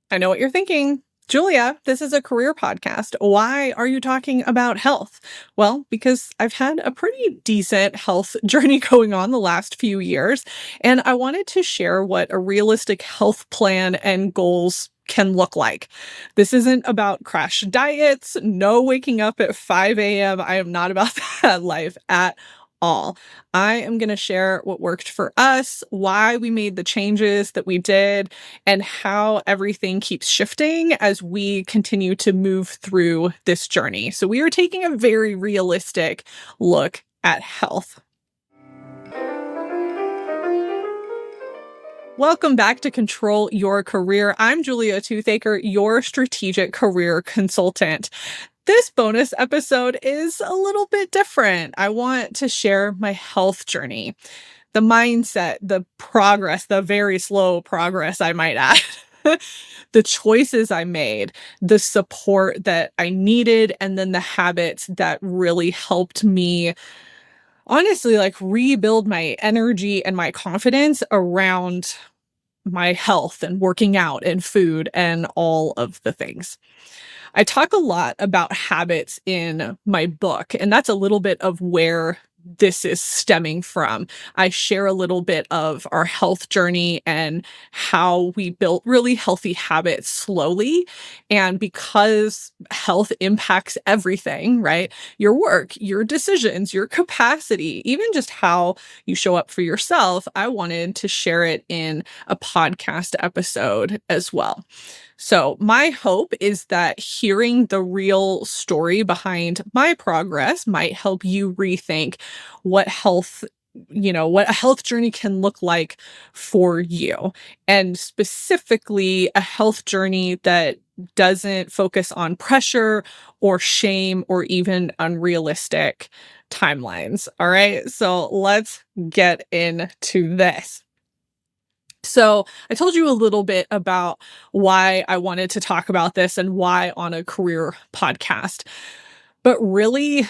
I know what you're thinking. Julia, this is a career podcast. Why are you talking about health? Well, because I've had a pretty decent health journey going on the last few years, and I wanted to share what a realistic health plan and goals can look like. This isn't about crash diets, no waking up at 5 a.m. I am not about that life at all. I am going to share what worked for us, why we made the changes that we did, and how everything keeps shifting as we continue to move through this journey. So, we are taking a very realistic look at health. Welcome back to Control Your Career. I'm Julia Toothaker, your strategic career consultant. This bonus episode is a little bit different. I want to share my health journey, the mindset, the progress, the very slow progress, I might add, the choices I made, the support that I needed, and then the habits that really helped me honestly like rebuild my energy and my confidence around my health and working out and food and all of the things. I talk a lot about habits in my book, and that's a little bit of where this is stemming from. I share a little bit of our health journey and how we built really healthy habits slowly. And because health impacts everything, right? Your work, your decisions, your capacity, even just how you show up for yourself, I wanted to share it in a podcast episode as well. So, my hope is that hearing the real story behind my progress might help you rethink what what a health journey can look like for you. And specifically, a health journey that doesn't focus on pressure or shame or even unrealistic timelines. All right. So, let's get into this. So, I told you a little bit about why I wanted to talk about this and why on a career podcast. But really,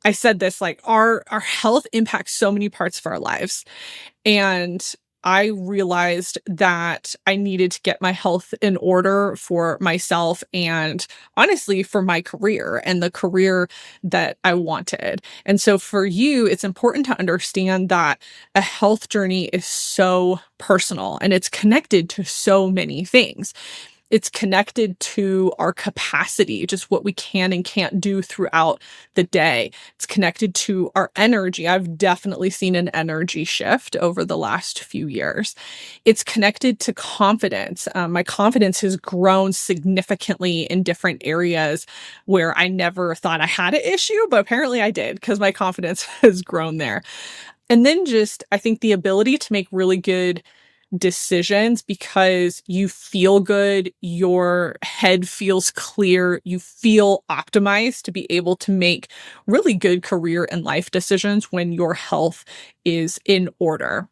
I said this like our health impacts so many parts of our lives. And I realized that I needed to get my health in order for myself and honestly for my career and the career that I wanted. And so for you, it's important to understand that a health journey is so personal and it's connected to so many things. It's connected to our capacity, just what we can and can't do throughout the day. It's connected to our energy. I've definitely seen an energy shift over the last few years. It's connected to confidence. My confidence has grown significantly in different areas where I never thought I had an issue, but apparently I did because my confidence has grown there. And then just, I think the ability to make really good decisions because you feel good, your head feels clear, you feel optimized to be able to make really good career and life decisions when your health is in order.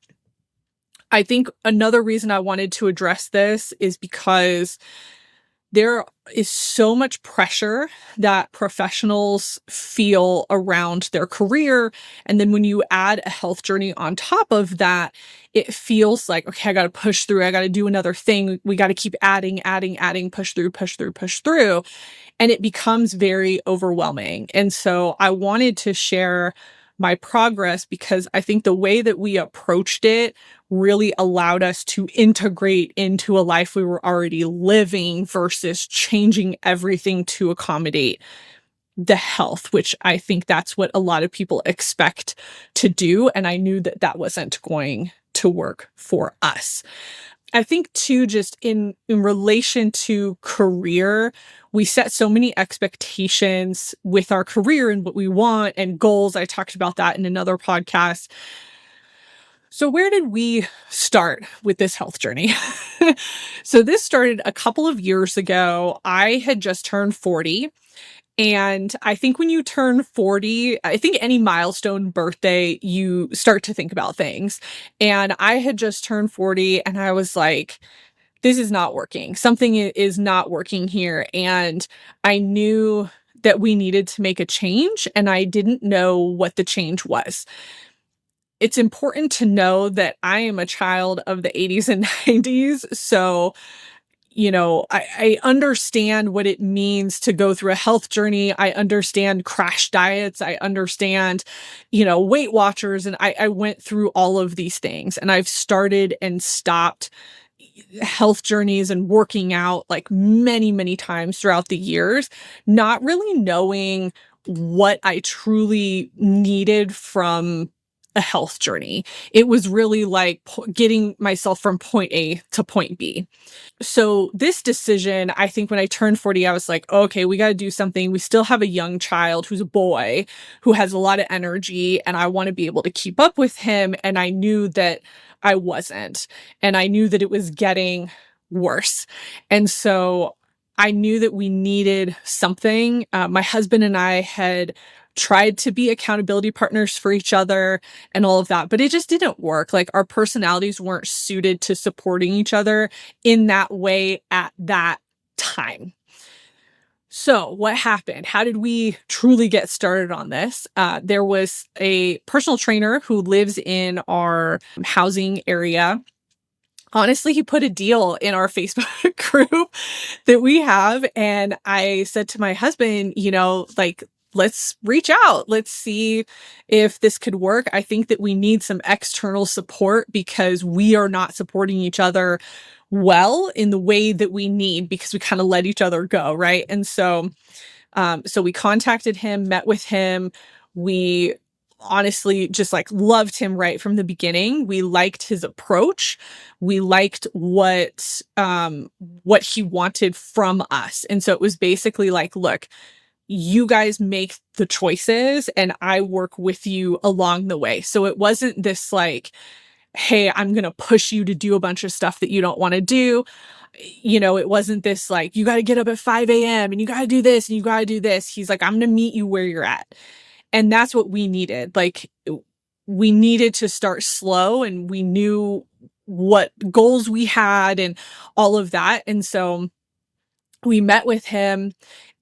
I think another reason I wanted to address this is because there is so much pressure that professionals feel around their career. And then when you add a health journey on top of that, it feels like, okay, I got to push through. I got to do another thing. We got to keep adding, push through, push through, push through. And it becomes very overwhelming. And so I wanted to share my progress because I think the way that we approached it really allowed us to integrate into a life we were already living versus changing everything to accommodate the health, which I think that's what a lot of people expect to do. And I knew that that wasn't going to work for us. I think too, just in relation to career, we set so many expectations with our career and what we want and goals. I talked about that in another podcast. So where did we start with this health journey? So this started a couple of years ago. I had just turned 40. And I think when you turn 40, I think any milestone birthday, you start to think about things. And I had just turned 40 and I was like, this is not working. Something is not working here. And I knew that we needed to make a change and I didn't know what the change was. It's important to know that I am a child of the 80s and 90s. So I understand what it means to go through a health journey. I understand crash diets. I understand, Weight Watchers. And I went through all of these things and I've started and stopped health journeys and working out like many, many times throughout the years, not really knowing what I truly needed from a health journey. It was really like getting myself from point A to point B. So this decision, I think when I turned 40, I was like, okay, we got to do something. We still have a young child who's a boy who has a lot of energy and I want to be able to keep up with him. And I knew that I wasn't, and I knew that it was getting worse. And so I knew that we needed something. My husband and I had tried to be accountability partners for each other and all of that, but it just didn't work. Like our personalities weren't suited to supporting each other in that way at that time. So, what happened? How did we truly get started on this? There was a personal trainer who lives in our housing area. Honestly, he put a deal in our Facebook group that we have. And I said to my husband, like, let's reach out. Let's see if this could work. I think that we need some external support because we are not supporting each other well in the way that we need because we kind of let each other go. Right. And so we contacted him, met with him. We honestly just like loved him right from the beginning. We liked his approach. We liked what he wanted from us. And so it was basically like, look, you guys make the choices and I work with you along the way. So it wasn't this like, hey, I'm going to push you to do a bunch of stuff that you don't want to do. It wasn't this like, you got to get up at 5 a.m. and you got to do this and you got to do this. He's like, I'm going to meet you where you're at. And that's what we needed. Like, we needed to start slow and we knew what goals we had and all of that. And so we met with him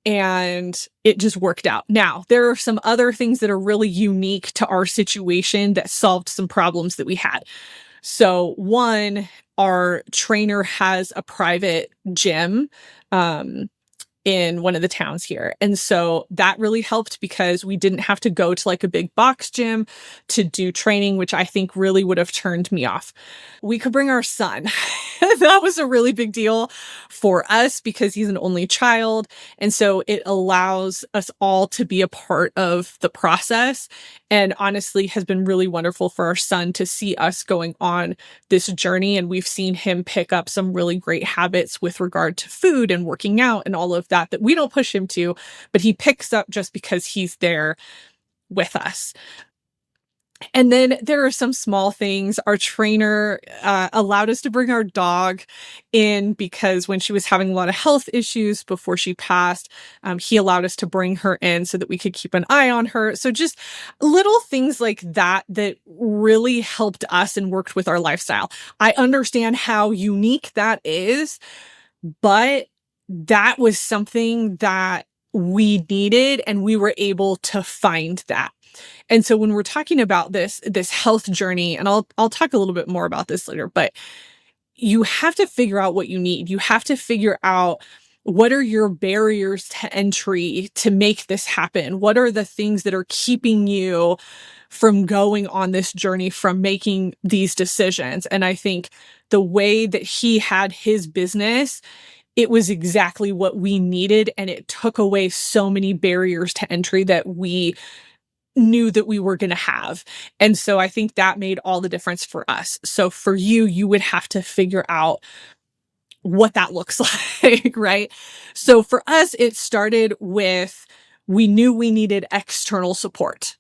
and it just worked out. Now, there are some other things that are really unique to our situation that solved some problems that we had. So, one, our trainer has a private gym. In one of the towns here. And so that really helped because we didn't have to go to like a big box gym to do training, which I think really would have turned me off. We could bring our son. That was a really big deal for us because he's an only child. And so it allows us all to be a part of the process. And honestly, has been really wonderful for our son to see us going on this journey. And we've seen him pick up some really great habits with regard to food and working out and all of that we don't push him to, but he picks up just because he's there with us. And then there are some small things. Our trainer allowed us to bring our dog in because when she was having a lot of health issues before she passed, he allowed us to bring her in so that we could keep an eye on her. So just little things like that that really helped us and worked with our lifestyle. I understand how unique that is, but that was something that we needed and we were able to find that. And so when we're talking about this health journey, and I'll talk a little bit more about this later, but you have to figure out what you need. You have to figure out what are your barriers to entry to make this happen? What are the things that are keeping you from going on this journey, from making these decisions? And I think the way that he had his business, it was exactly what we needed. And it took away so many barriers to entry that we knew that we were going to have. And so I think that made all the difference for us. So for you, you would have to figure out what that looks like, right? So for us, it started with, we knew we needed external support.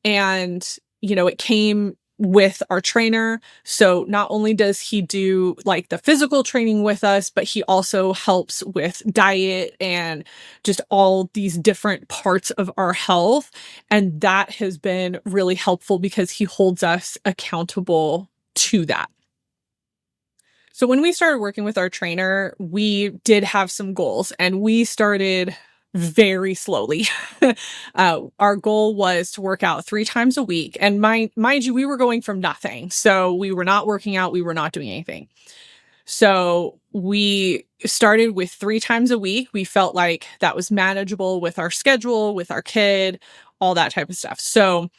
And, it came with our trainer. So not only does he do like the physical training with us, but he also helps with diet and just all these different parts of our health. And that has been really helpful because he holds us accountable to that. So when we started working with our trainer, we did have some goals and we started very slowly. Our goal was to work out 3 times a week. And mind you, we were going from nothing. So we were not working out. We were not doing anything. So we started with 3 times a week. We felt like that was manageable with our schedule, with our kid, all that type of stuff. So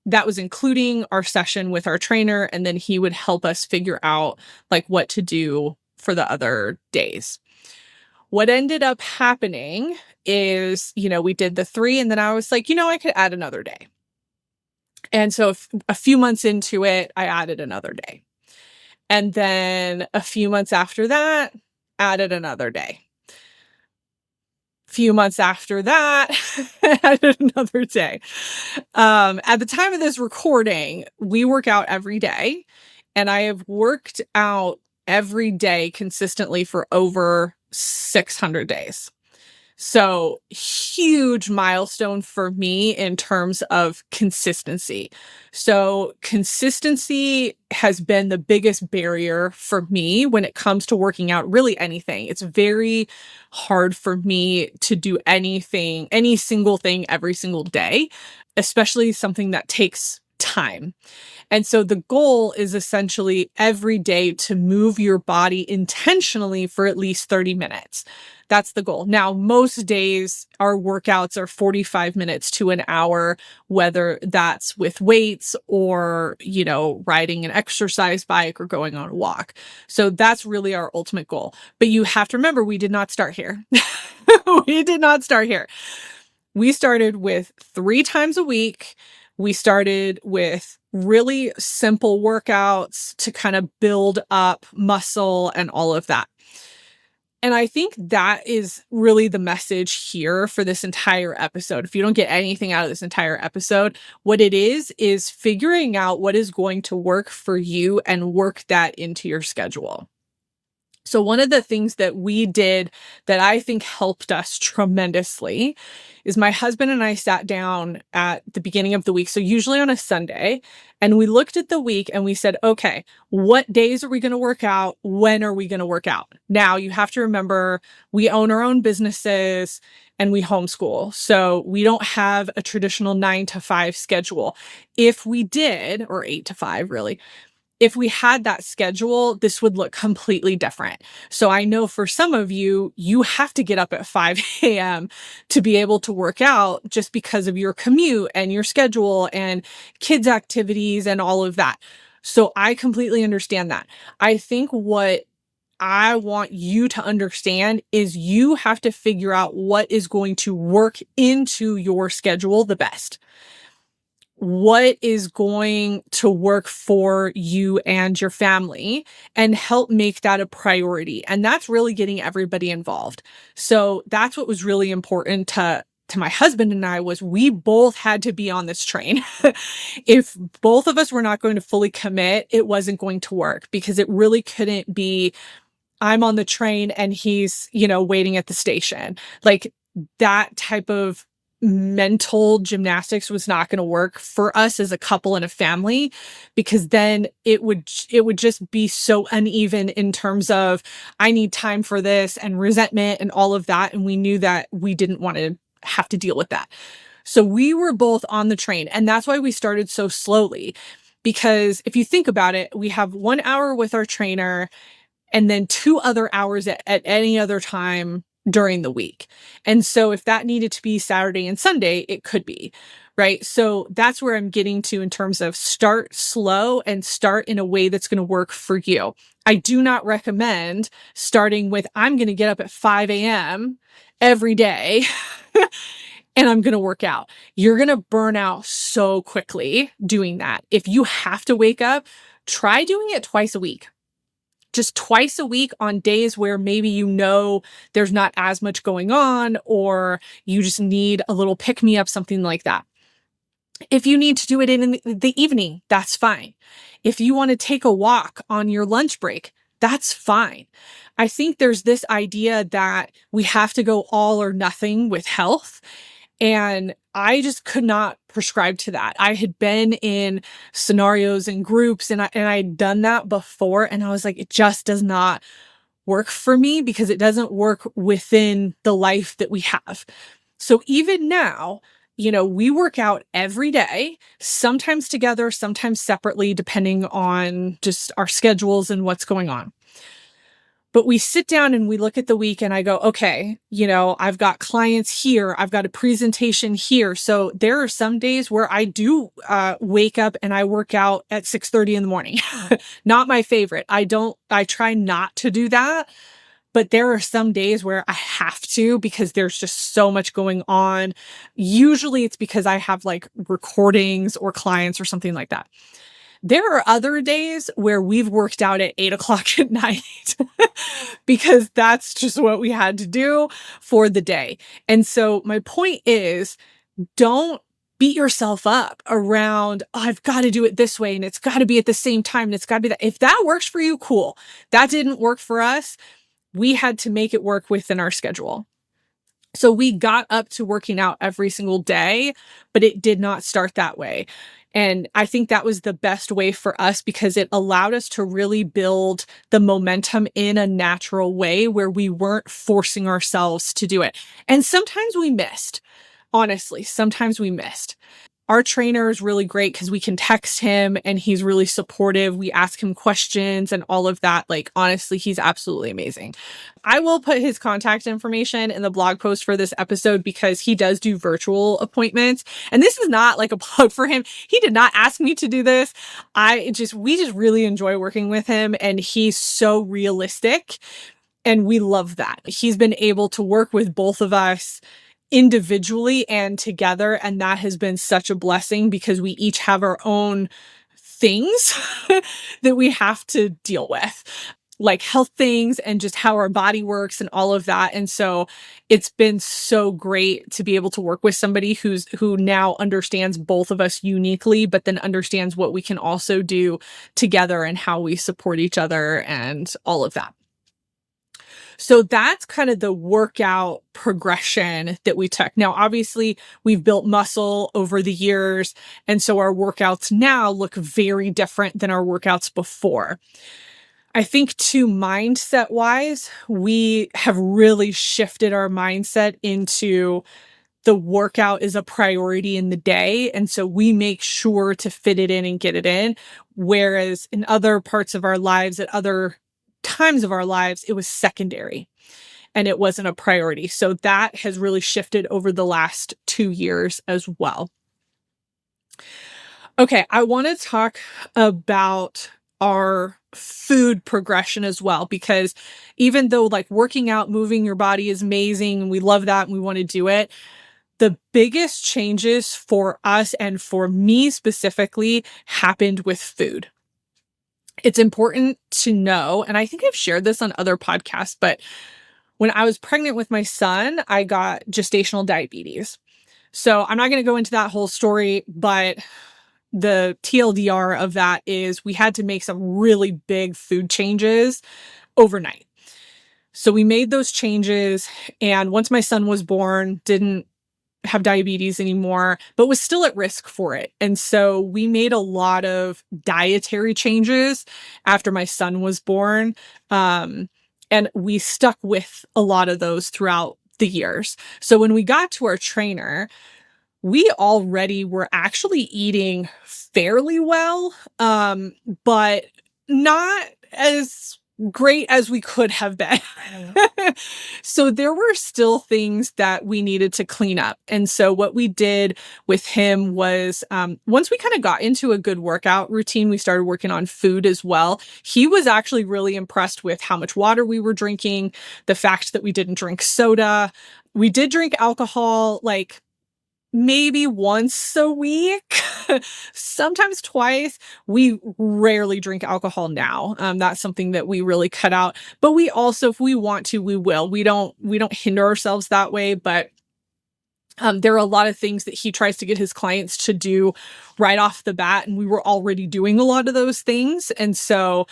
that was including our session with our trainer, and then he would help us figure out like what to do for the other days. What ended up happening is, we did the 3 and then I was like, I could add another day. And so a few months into it, I added another day. And then a few months after that, added another day. Few months after that, added another day. At the time of this recording, we work out every day, and I have worked out every day consistently for over 600 days. So, huge milestone for me in terms of consistency. So, consistency has been the biggest barrier for me when it comes to working out, really anything. It's very hard for me to do anything, any single thing every single day, especially something that takes time. And so the goal is essentially every day to move your body intentionally for at least 30 minutes. That's the goal. Now, most days our workouts are 45 minutes to an hour, whether that's with weights or, riding an exercise bike or going on a walk. So that's really our ultimate goal. But you have to remember, we did not start here. We did not start here. We started with 3 times a week. We started with really simple workouts to kind of build up muscle and all of that. And I think that is really the message here for this entire episode. If you don't get anything out of this entire episode, what it is figuring out what is going to work for you and work that into your schedule. So one of the things that we did that I think helped us tremendously is my husband and I sat down at the beginning of the week, so usually on a Sunday, and we looked at the week and we said, okay, what days are we going to work out? When are we going to work out? Now, you have to remember, we own our own businesses and we homeschool. So we don't have a traditional 9 to 5 schedule. If we did, or 8 to 5 really, if we had that schedule, this would look completely different. So I know for some of you, you have to get up at 5 a.m. to be able to work out just because of your commute and your schedule and kids' activities and all of that. So I completely understand that. I think what I want you to understand is you have to figure out what is going to work into your schedule the best. What is going to work for you and your family, and help make that a priority. And that's really getting everybody involved. So that's what was really important to my husband and I, was we both had to be on this train. If both of us were not going to fully commit, it wasn't going to work, because it really couldn't be I'm on the train and he's, waiting at the station. Like, that type of mental gymnastics was not going to work for us as a couple and a family, because then it would just be so uneven in terms of I need time for this and resentment and all of that, and we knew that we didn't want to have to deal with that. So we were both on the train, and that's why we started so slowly, because if you think about it, we have 1 hour with our trainer and then 2 other hours at any other time during the week. And so if that needed to be Saturday and Sunday, it could be, right? So that's where I'm getting to in terms of start slow and start in a way that's going to work for you. I do not recommend starting with, I'm going to get up at 5 a.m. every day and I'm going to work out. You're going to burn out so quickly doing that. If you have to wake up, try doing it twice a week. Just twice a week on days where maybe there's not as much going on, or you just need a little pick-me-up, something like that. If you need to do it in the evening, that's fine. If you want to take a walk on your lunch break, that's fine. I think there's this idea that we have to go all or nothing with health. And I just could not prescribe to that. I had been in scenarios and groups and I'd done that before. And I was like, it just does not work for me, because it doesn't work within the life that we have. So even now, we work out every day, sometimes together, sometimes separately, depending on just our schedules and what's going on. But we sit down and we look at the week and I go, okay, I've got clients here. I've got a presentation here. So there are some days where I do wake up and I work out at 6:30 in the morning. Not my favorite. I try not to do that. But there are some days where I have to because there's just so much going on. Usually it's because I have like recordings or clients or something like that. There are other days where we've worked out at 8 o'clock at night because that's just what we had to do for the day. And so my point is, don't beat yourself up around, oh, I've got to do it this way and it's got to be at the same time and it's got to be that. If that works for you, cool. That didn't work for us. We had to make it work within our schedule. So we got up to working out every single day, but it did not start that way. And I think that was the best way for us because it allowed us to really build the momentum in a natural way where we weren't forcing ourselves to do it. And sometimes we missed. Honestly, sometimes we missed. Our trainer is really great because we can text him and he's really supportive. We ask him questions and all of that. Like, honestly, he's absolutely amazing. I will put his contact information in the blog post for this episode because he does do virtual appointments. And this is not like a plug for him. He did not ask me to do this. We just really enjoy working with him and he's so realistic. And we love that. He's been able to work with both of us individually and together. And that has been such a blessing because we each have our own things that we have to deal with, like health things and just how our body works and all of that. And so it's been so great to be able to work with somebody who now understands both of us uniquely, but then understands what we can also do together and how we support each other and all of that. So that's kind of the workout progression that we took. Now, obviously, we've built muscle over the years. And so our workouts now look very different than our workouts before. I think too, mindset wise, we have really shifted our mindset into the workout is a priority in the day. And so we make sure to fit it in and get it in. Whereas in other parts of our lives, at other times of our lives, it was secondary and it wasn't a priority. So that has really shifted over the last 2 years as well. Okay, I want to talk about our food progression as well, because even though like working out, moving your body is amazing, and we love that and we want to do it, the biggest changes for us and for me specifically happened with food. It's important to know, and I think I've shared this on other podcasts, but when I was pregnant with my son, I got gestational diabetes. So I'm not going to go into that whole story, but the TLDR of that is we had to make some really big food changes overnight. So we made those changes, and once my son was born, didn't have diabetes anymore, but was still at risk for it. And so we made a lot of dietary changes after my son was born. And we stuck with a lot of those throughout the years. So when we got to our trainer, we already were actually eating fairly well, but not as great as we could have been. So there were still things that we needed to clean up. And so what we did with him was, once we kind of got into a good workout routine, we started working on food as well. He was actually really impressed with how much water we were drinking, the fact that we didn't drink soda. We did drink alcohol, like maybe once a week, sometimes twice. We rarely drink alcohol now. That's something that we really cut out. But we also, if we want to, we will. We don't hinder ourselves that way. But there are a lot of things that he tries to get his clients to do right off the bat, and we were already doing a lot of those things. And so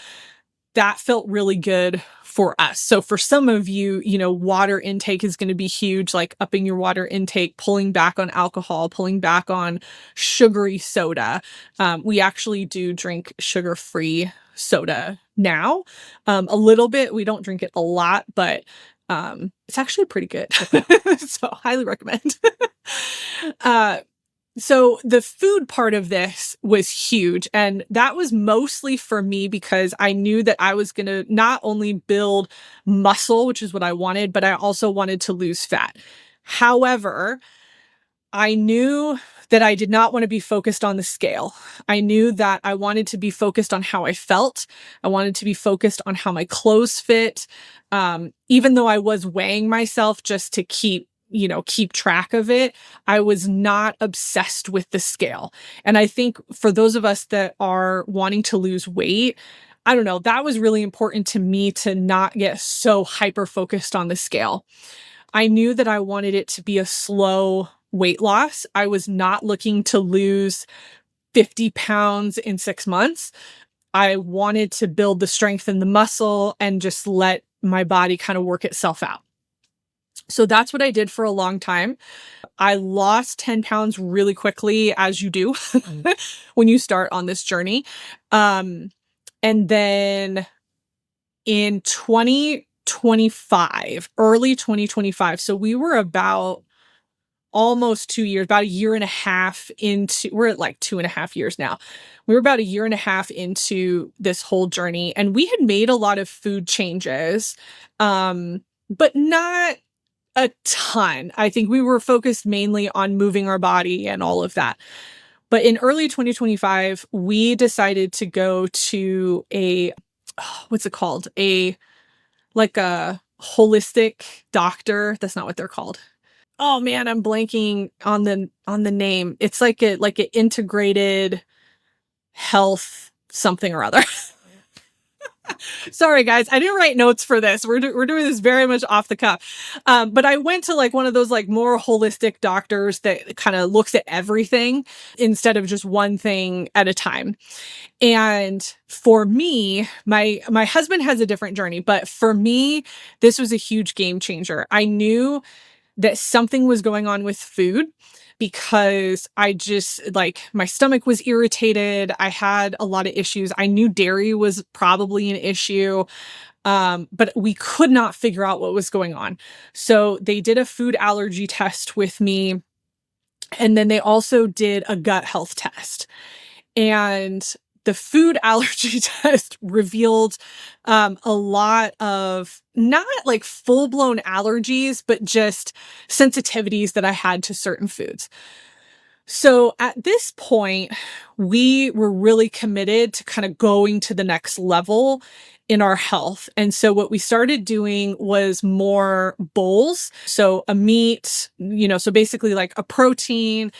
that felt really good for us. So for some of you, water intake is going to be huge, like upping your water intake, pulling back on alcohol, pulling back on sugary soda. We actually do drink sugar-free soda now. A little bit. We don't drink it a lot, but it's actually pretty good. So highly recommend. So the food part of this was huge. And that was mostly for me because I knew that I was going to not only build muscle, which is what I wanted, but I also wanted to lose fat. However, I knew that I did not want to be focused on the scale. I knew that I wanted to be focused on how I felt. I wanted to be focused on how my clothes fit. Even though I was weighing myself just to keep track of it, I was not obsessed with the scale. And I think for those of us that are wanting to lose weight, I don't know, that was really important to me to not get so hyper focused on the scale. I knew that I wanted it to be a slow weight loss. I was not looking to lose 50 pounds in 6 months. I wanted to build the strength and the muscle and just let my body kind of work itself out. So that's what I did for a long time. I lost 10 pounds really quickly, as you do when you start on this journey. And then in 2025, early 2025, so we were about almost 2 years, about a year and a half into, we're at like 2.5 years now. We were about a year and a half into this whole journey, and we had made a lot of food changes, but not a ton. I think we were focused mainly on moving our body and all of that. But in early 2025, we decided to go to what's it called? Like a holistic doctor. That's not what they're called. Oh man, I'm blanking on the name. It's like an integrated health something or other. Sorry guys, I didn't write notes for this. We're doing this very much off the cuff. But I went to like one of those like more holistic doctors that kind of looks at everything instead of just one thing at a time. And for me, my husband has a different journey, but for me, this was a huge game changer. I knew that something was going on with food because I just like my stomach was irritated. I had a lot of issues. I knew dairy was probably an issue, but we could not figure out what was going on. So they did a food allergy test with me. And then they also did a gut health test. And the food allergy test revealed a lot of not like full-blown allergies, but just sensitivities that I had to certain foods. So at this point, we were really committed to kind of going to the next level in our health. And so what we started doing was more bowls. So a meat, so basically like a protein,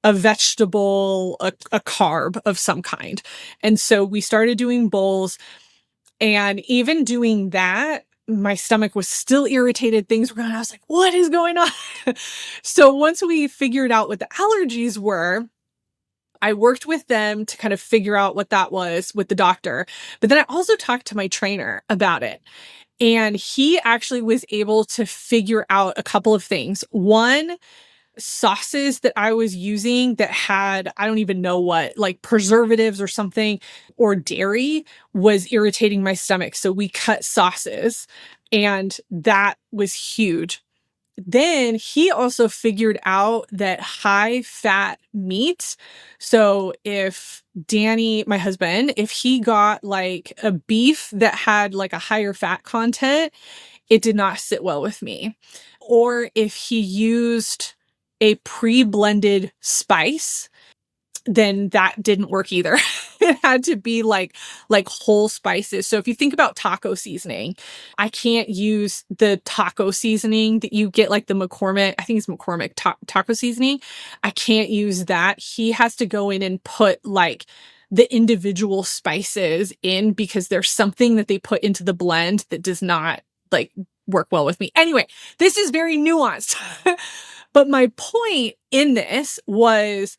a vegetable, a carb of some kind. And so we started doing bowls, and even doing that, my stomach was still irritated. Things were going, I was like, what is going on? So once we figured out what the allergies were, I worked with them to kind of figure out what that was with the doctor. But then I also talked to my trainer about it. And he actually was able to figure out a couple of things. One, sauces that I was using that had, I don't even know what, like preservatives or something, or dairy was irritating my stomach. So we cut sauces, and that was huge. Then he also figured out that high fat meat. So if Danny, my husband, if he got like a beef that had like a higher fat content, it did not sit well with me. Or if he used a pre-blended spice, then that didn't work either. It had to be like whole spices. So if you think about taco seasoning, I can't use the taco seasoning that you get, like the McCormick, I think it's McCormick taco seasoning. I can't use that. He has to go in and put like the individual spices in because there's something that they put into the blend that does not like work well with me. Anyway, this is very nuanced. But my point in this was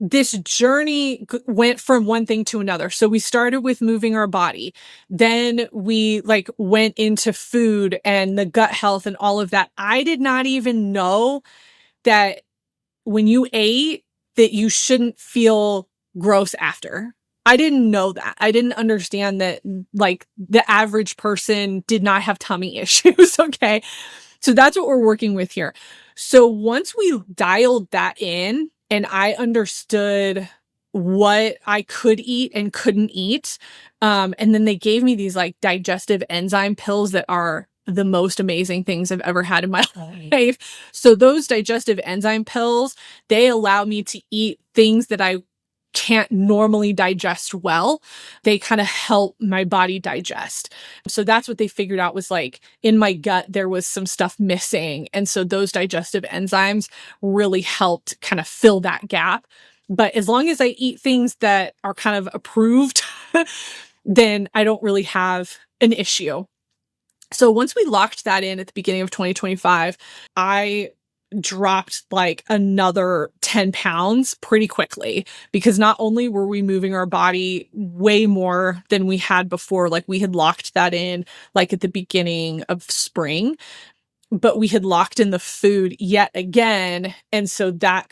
this journey went from one thing to another. So we started with moving our body. Then we like went into food and the gut health and all of that. I did not even know that when you ate that you shouldn't feel gross after. I didn't know that. I didn't understand that like the average person did not have tummy issues. Okay. So that's what we're working with here. So once we dialed that in, and I understood what I could eat and couldn't eat. And then they gave me these like digestive enzyme pills that are the most amazing things I've ever had in my life. So those digestive enzyme pills, they allow me to eat things that I can't normally digest well. They kind of help my body digest. So that's what they figured out was like in my gut, there was some stuff missing. And so those digestive enzymes really helped kind of fill that gap. But as long as I eat things that are kind of approved, then I don't really have an issue. So once we locked that in at the beginning of 2025, I dropped like another 10 pounds pretty quickly because not only were we moving our body way more than we had before, like we had locked that in like at the beginning of spring, but we had locked in the food yet again. And so that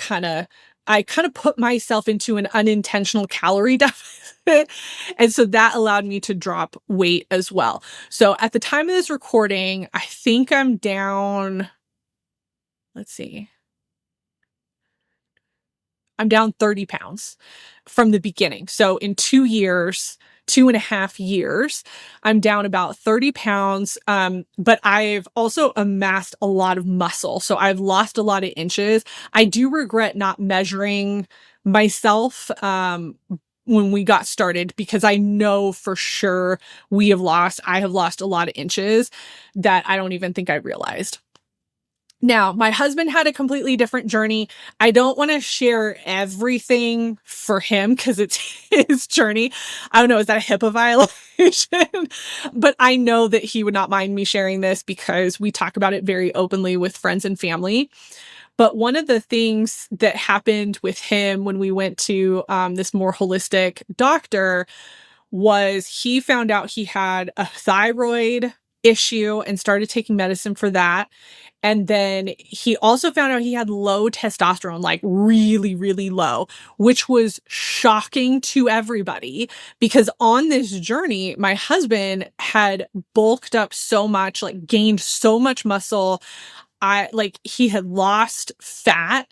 I kind of put myself into an unintentional calorie deficit. And so that allowed me to drop weight as well. So at the time of this recording, I think I'm down, let's see, I'm down 30 pounds from the beginning. So in 2 years, 2.5 years, I'm down about 30 pounds. But I've also amassed a lot of muscle. So I've lost a lot of inches. I do regret not measuring myself when we got started because I know for sure I have lost a lot of inches that I don't even think I realized. Now, my husband had a completely different journey. I don't want to share everything for him because it's his journey. I don't know, is that a HIPAA violation? But I know that he would not mind me sharing this because we talk about it very openly with friends and family. But one of the things that happened with him when we went to this more holistic doctor was he found out he had a thyroid issue and started taking medicine for that. And then he also found out he had low testosterone, like really, really low, which was shocking to everybody because on this journey, my husband had bulked up so much, like gained so much muscle. He had lost fat,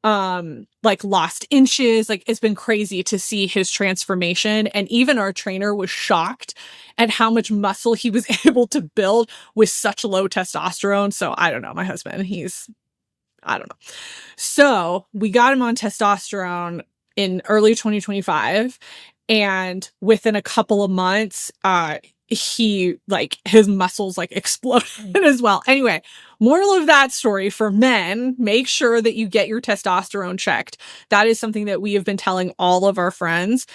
like lost inches. Like it's been crazy to see his transformation. And even our trainer was shocked at how much muscle he was able to build with such low testosterone. So I don't know, my husband, I don't know. So we got him on testosterone in early 2025. And within a couple of months, his muscles like exploded as well. Anyway, moral of that story for men, make sure that you get your testosterone checked. That is something that we have been telling all of our friends,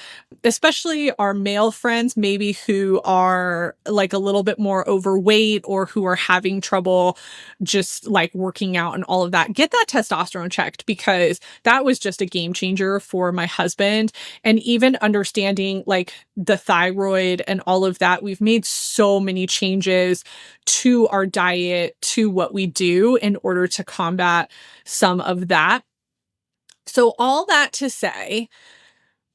especially our male friends, maybe who are like a little bit more overweight or who are having trouble just like working out and all of that. Get that testosterone checked because that was just a game changer for my husband. And even understanding like the thyroid and all of that, we've made so many changes to our diet, to what we do in order to combat some of that. So all that to say,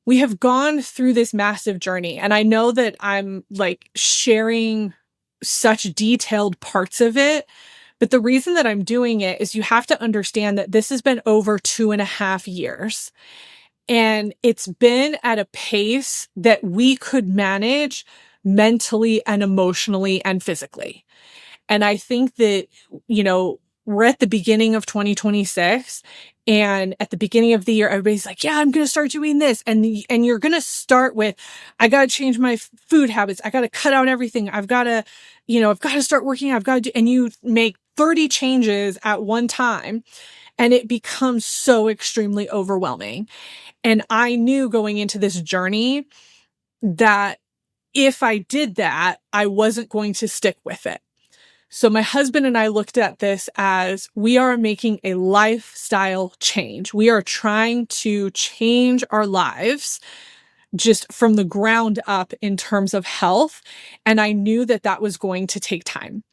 we have gone through this massive journey. And I know that I'm like sharing such detailed parts of it. But the reason that I'm doing it is you have to understand that this has been over 2.5 years. And it's been at a pace that we could manage mentally and emotionally and physically. And I think that, we're at the beginning of 2026 and at the beginning of the year, everybody's like, yeah, I'm going to start doing this. And you're going to start with, I got to change my food habits. I got to cut out everything. I've got to start working. I've got to do, and you make 30 changes at one time and it becomes so extremely overwhelming. And I knew going into this journey that if I did that, I wasn't going to stick with it. So my husband and I looked at this as we are making a lifestyle change. We are trying to change our lives just from the ground up in terms of health. And I knew that that was going to take time.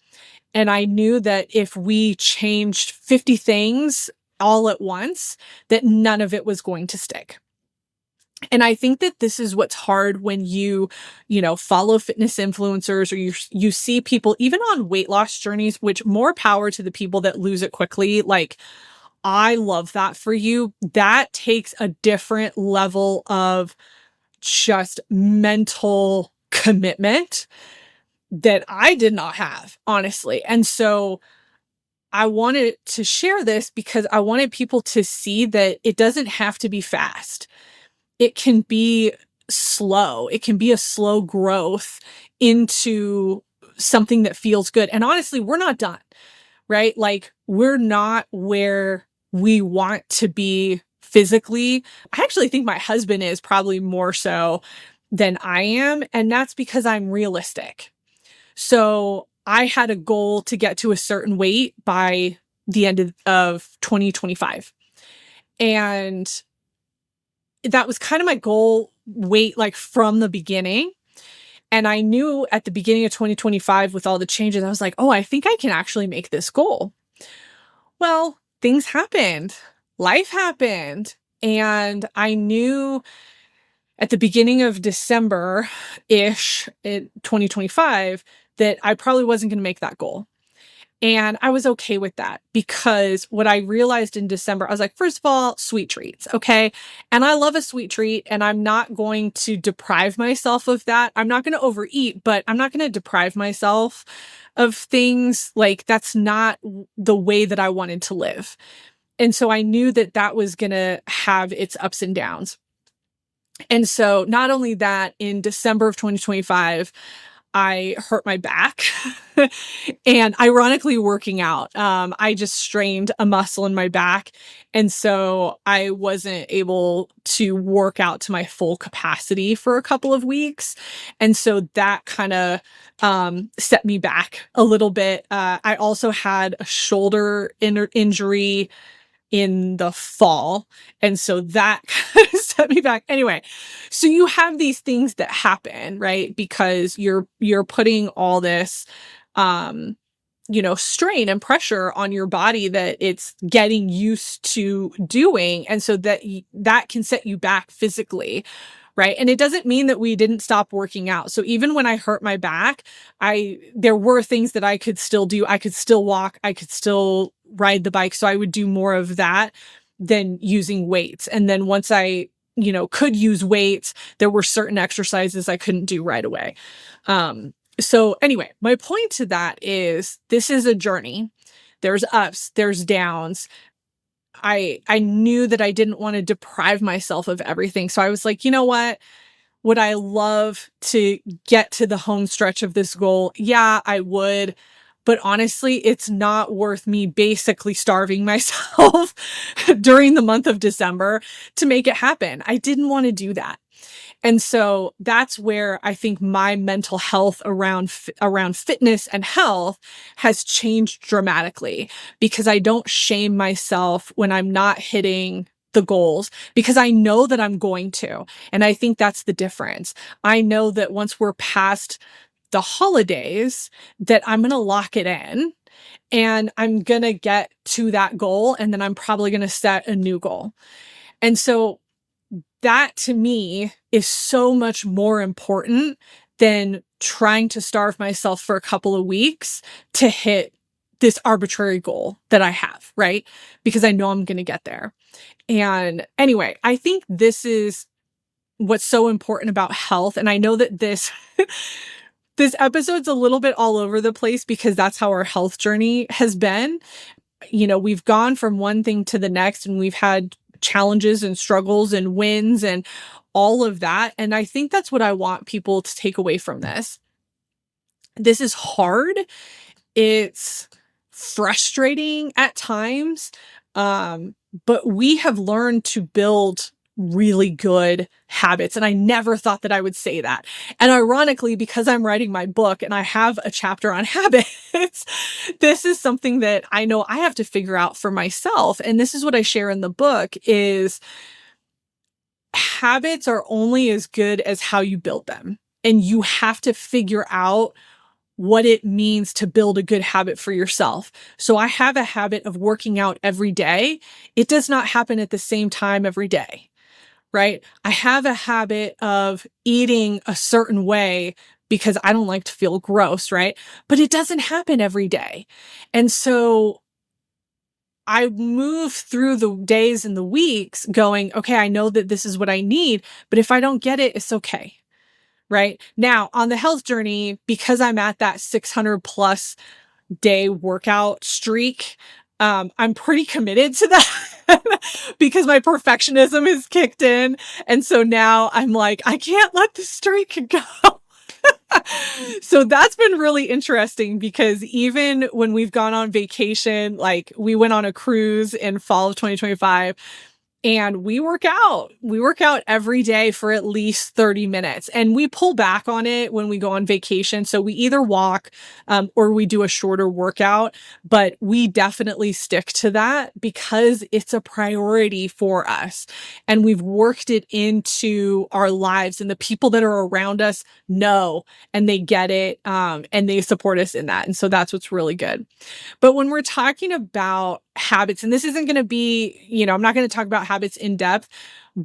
And I knew that if we changed 50 things all at once, that none of it was going to stick. And I think that this is what's hard when follow fitness influencers or you see people even on weight loss journeys, which more power to the people that lose it quickly. Like I love that for you. That takes a different level of just mental commitment that I did not have, honestly. And so I wanted to share this because I wanted people to see that it doesn't have to be fast. It can be slow. It can be a slow growth into something that feels good. And honestly, we're not done, right? Like, we're not where we want to be physically. I actually think my husband is probably more so than I am. And that's because I'm realistic. So I had a goal to get to a certain weight by the end of 2025. And that was kind of my goal weight, like from the beginning. And I knew at the beginning of 2025, with all the changes, I was like, oh, I think I can actually make this goal. Well, things happened, life happened. And I knew at the beginning of December ish in 2025 that I probably wasn't going to make that goal. And I was okay with that because what I realized in December, I was like, first of all, sweet treats. Okay. And I love a sweet treat and I'm not going to deprive myself of that. I'm not going to overeat, but I'm not going to deprive myself of things. Like, that's not the way that I wanted to live. And so I knew that that was going to have its ups and downs. And so not only that, in December of 2025, I hurt my back and ironically working out. I just strained a muscle in my back. And so I wasn't able to work out to my full capacity for a couple of weeks. And so that kind of set me back a little bit. I also had a shoulder injury in the fall. And so that kind of set me back. Anyway, so you have these things that happen, right? Because you're putting all this strain and pressure on your body that it's getting used to doing. And so that can set you back physically. Right. And it doesn't mean that we didn't stop working out. So even when I hurt my back, there were things that I could still do. I could still walk. I could still ride the bike. So I would do more of that than using weights. And then once I, could use weights, there were certain exercises I couldn't do right away. So anyway, my point to that is this is a journey. There's ups, there's downs. I knew that I didn't want to deprive myself of everything. So I was like, you know what? Would I love to get to the home stretch of this goal? Yeah, I would. But honestly, it's not worth me basically starving myself during the month of December to make it happen. I didn't want to do that. And so that's where I think my mental health around fitness and health has changed dramatically, because I don't shame myself when I'm not hitting the goals, because I know that I'm going to. And I think that's the difference. I know that once we're past the holidays, that I'm going to lock it in and I'm going to get to that goal. And then I'm probably going to set a new goal. And so that to me is so much more important than trying to starve myself for a couple of weeks to hit this arbitrary goal that I have, right? Because I know I'm going to get there. And anyway, I think this is what's so important about health. And I know that this this episode's a little bit all over the place because that's how our health journey has been. We've gone from one thing to the next and we've had challenges and struggles and wins and all of that. And I think that's what I want people to take away from this. This is hard. It's frustrating at times. But we have learned to build really good habits. And I never thought that I would say that. And ironically, because I'm writing my book and I have a chapter on habits, this is something that I know I have to figure out for myself. And this is what I share in the book is habits are only as good as how you build them. And you have to figure out what it means to build a good habit for yourself. So I have a habit of working out every day. It does not happen at the same time every day, right? I have a habit of eating a certain way because I don't like to feel gross, right? But it doesn't happen every day. And so I move through the days and the weeks going, okay, I know that this is what I need, but if I don't get it, it's okay. Right now on the health journey, because I'm at that 600 plus day workout streak, I'm pretty committed to that because my perfectionism is kicked in. And so now I'm like, I can't let the streak go. So that's been really interesting because even when we've gone on vacation, like we went on a cruise in fall of 2025, and we work out every day for at least 30 minutes, and we pull back on it when we go on vacation. So we either walk, or we do a shorter workout, but we definitely stick to that because it's a priority for us. And we've worked it into our lives, and the people that are around us know, and they get it, and they support us in that. And so that's what's really good. But when we're talking about habits, and this isn't going to be, I'm not going to talk about habits in depth,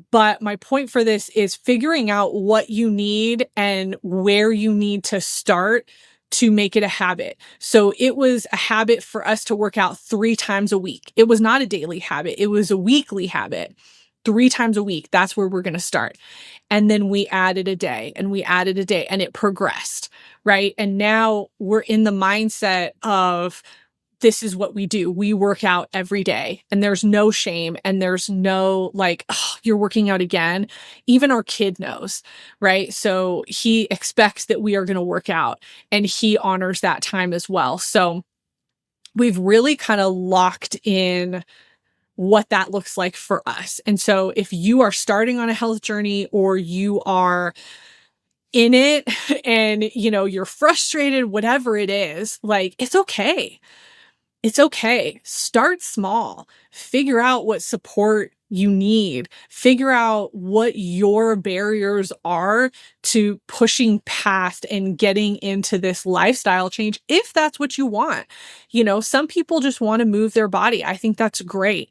but my point for this is figuring out what you need and where you need to start to make it a habit. So it was a habit for us to work out 3 times a week. It was not a daily habit. It was a weekly habit. 3 times a week. That's where we're going to start. And then we added a day and we added a day and it progressed, right? And now we're in the mindset of, this is what we do. We work out every day and there's no shame and there's no like, oh, you're working out again. Even our kid knows, right? So he expects that we are going to work out and he honors that time as well. So we've really kind of locked in what that looks like for us. And so if you are starting on a health journey or you are in it and you're frustrated, whatever it is, like it's okay. It's okay. Start small. Figure out what support you need. Figure out what your barriers are to pushing past and getting into this lifestyle change if that's what you want. Some people just want to move their body. I think that's great.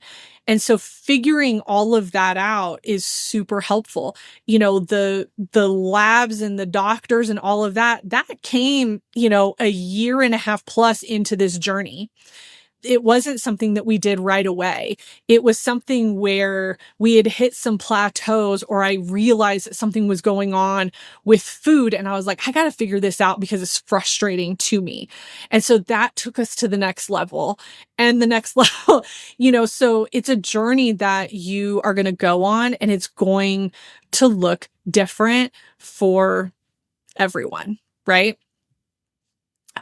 And so figuring all of that out is super helpful. The labs and the doctors and all of that came, a year and a half plus into this journey. It wasn't something that we did right away. It was something where we had hit some plateaus, or I realized that something was going on with food. And I was like, I got to figure this out because it's frustrating to me. And so that took us to the next level and the next level, so it's a journey that you are going to go on and it's going to look different for everyone, right?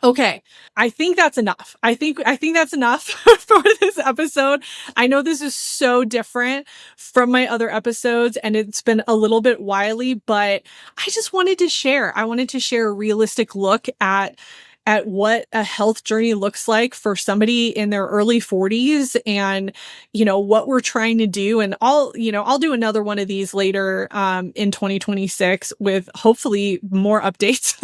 Okay. I think that's enough. I think that's enough for this episode. I know this is so different from my other episodes and it's been a little bit wily, but I just wanted to share. I wanted to share a realistic look at what a health journey looks like for somebody in their early 40s and what we're trying to do. And I'll do another one of these later in 2026 with hopefully more updates.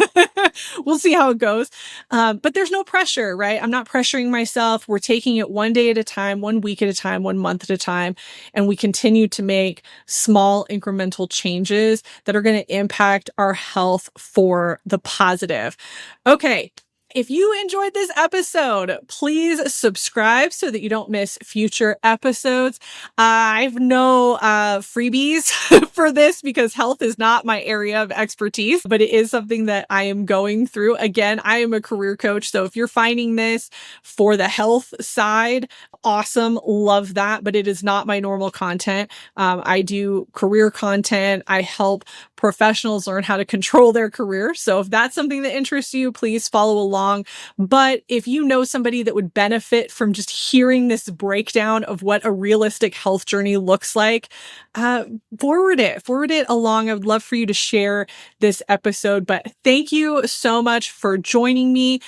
We'll see how it goes. But there's no pressure, right? I'm not pressuring myself. We're taking it one day at a time, 1 week at a time, 1 month at a time. And we continue to make small incremental changes that are going to impact our health for the positive. Okay. If you enjoyed this episode, please subscribe so that you don't miss future episodes. I've no freebies for this because health is not my area of expertise, but it is something that I am going through. Again, I am a career coach. So if you're finding this for the health side, awesome. Love that. But it is not my normal content. I do career content. I help professionals learn how to control their career. So if that's something that interests you, please follow along. But if you know somebody that would benefit from just hearing this breakdown of what a realistic health journey looks like, forward it along. I would love for you to share this episode. But thank you so much for joining me.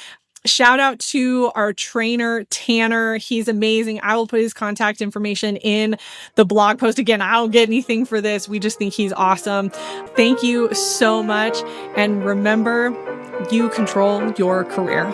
Shout out to our trainer, Tanner. He's amazing. I will put his contact information in the blog post. Again, I don't get anything for this. We just think he's awesome. Thank you so much. And remember, you control your career.